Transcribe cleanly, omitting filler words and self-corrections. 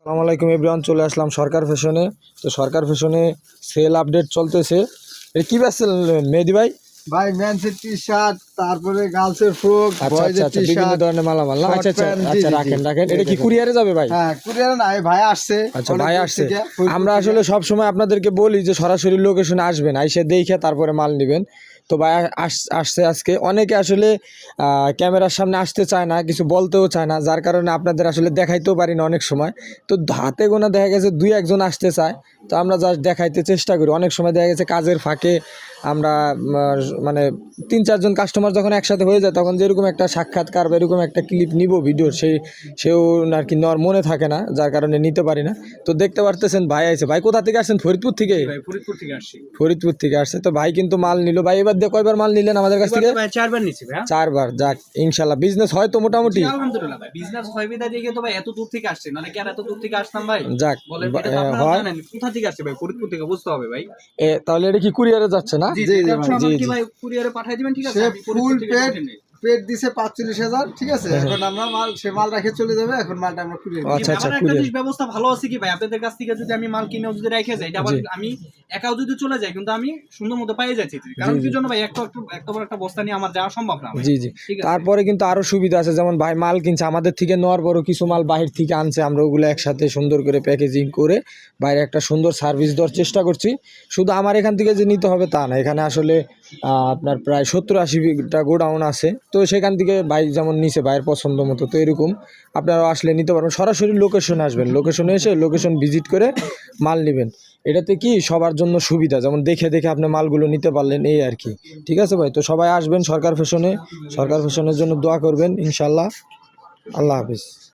আসসালামু আলাইকুম এভরিওয়ান, চলে আসলাম সরকার ফ্যাশনে। তো সরকার ফ্যাশনে সেল আপডেট চলতেছে। এটা কি বেচছেন মেহেদি ভাই? ভাই মেন্সের টি শার্ট, তারপরে গার্লসের ফ্রক, আচ্ছা আচ্ছা বয়েজের আচ্ছা, টি বিভিন্ন শার্ট, ধরনের মালামাল না? আচ্ছা আচ্ছা short pant, আচ্ছা, জি, জি, রাখেন জি। রাখেন। এটা কি দেখেন। কুরিয়ারে যাবে ভাই? হ্যাঁ, কুরিয়ার না, এই ভাই আসছে। আচ্ছা, অনেক ভাই দূর আসছে। থেকে, ফরিদপুর আমরা থেকে। আসলে সব সময় আপনাদেরকে বলি যে সরাসরি লোকেশনে আসবেন, আইসে দেখে তারপরে মাল নেবেন। তো ভাই আসছে আজকে। অনেকে আসলে ক্যামেরার সামনে আসতে চায় না, কিছু বলতেও চায় না, যার কারণে আপনাদের আসলে দেখাইতেও পারি না অনেক সময়। তো হাতে গোনা দেখা গেছে দুই একজন আসতে চায়, তো আমরা জাস্ট দেখাইতে চেষ্টা করি। অনেক সময় দেখা গেছে কাজের ফাঁকে আমরা মানে 3-4 জন কাস্টমার যখন একসাথে হয়ে যায়, তখন যেরকম একটা সাক্ষাৎকার বা এরকম একটা ক্লিপ নিব ভিডিওর, সেও আর কি নেওয়ার মনে থাকে না, যার কারণে নিতে পারি না। তো দেখতে পারতেছেন ভাই আছে। ভাই কোথা থেকে আসছেন? ফরিদপুর থেকে? ফরিদপুর থেকে আসছি। ফরিদপুর থেকে আসছে। তো ভাই কিন্তু মাল নিল। ভাই এবার দিয়ে কয়বার মাল নিলেন আমাদের কাছ থেকে? ভাই 4 বার নিছি ভাই। 4বার। যাক, ইনশাল্লাহ বিজনেস হয় তো মোটামুটি? আলহামদুলিল্লাহ ভাই, বিজনেস হয় বিদা দিয়ে তো ভাই এত দূর থেকে আসছে, মানে কি আর এত দূর থেকে আসতাম ভাই? যাক, বলেন, এটা তো আপনারা হয়। জানেন কোথা থেকে আসছে ভাই, ফরিদপুর থেকে, বুঝতে হবে ভাই। তাহলে এটা কি কুরিয়ারে যাচ্ছে না? জি জি, জি জি, ভাই, জি, কি জি। ভাই কুরিয়ারে পাঠিয়ে দিবেন, ঠিক আছে? সে আমি ফরিদপুর ফুল থেকে পেড উঠে নেই। পেড দিছে 45,000, ঠিক আছে। এখন আমরা সে মাল রেখে চলে যাবে। এখন মালটা আমরা কুরিয়ার আচ্ছা, আচ্ছা, আবার একটা কুরিয়ার। জিনিস ব্যবস্থা ভালো আছে কি ভাই, আপনাদের কাছ থেকে যদি আমি মাল কিনেও যদি রেখে যাই, এটা আবার জি। আমি একাও যদি চলে যাই, কিন্তু আমি সুন্দর মতো পেয়ে যাচ্ছি। কারণ কি জন্য ভাই, একটা বড় একটা বস্তা নিয়ে আমার যাওয়া সম্ভব না ভাই। জি জি। ঠিক আছে। তারপরে কিন্তু আরো সুবিধা আছে, যেমন ভাই মাল কিনছে আমাদের থেকে, নেওয়ার পরও কিছু মাল বাহির থেকে আনছে, আমরা ওগুলো একসাথে সুন্দর করে প্যাকেজিং করে বাইরে একটা সুন্দর সার্ভিস দেওয়ার চেষ্টা করছি। শুধু আমার এখান থেকে যে নিতে হবে তা না, এখানে আসলে আপনার প্রায় 70-80টা গোডাউন আছে। তো সেখান থেকে ভাই যেমন নিছে ভাইয়ের পছন্দ মতো, তো এরকম আপনারাও আসলে নিতে পারবেন। সরাসরি লোকেশনে আসবেন, লোকেশনে এসে লোকেশন ভিজিট করে মাল নেবেন। এটাতে কি সবার জন্য সুবিধা, যেমন দেখে দেখে আপনি মালগুলো নিতে পারলেন, এই আর কি। ঠিক আছে ভাই, তো সবাই আসবেন সরকার ফ্যাশনে। সরকার ফ্যাশনের জন্য দোয়া করবেন ইনশাল্লাহ। আল্লাহ হাফিজ।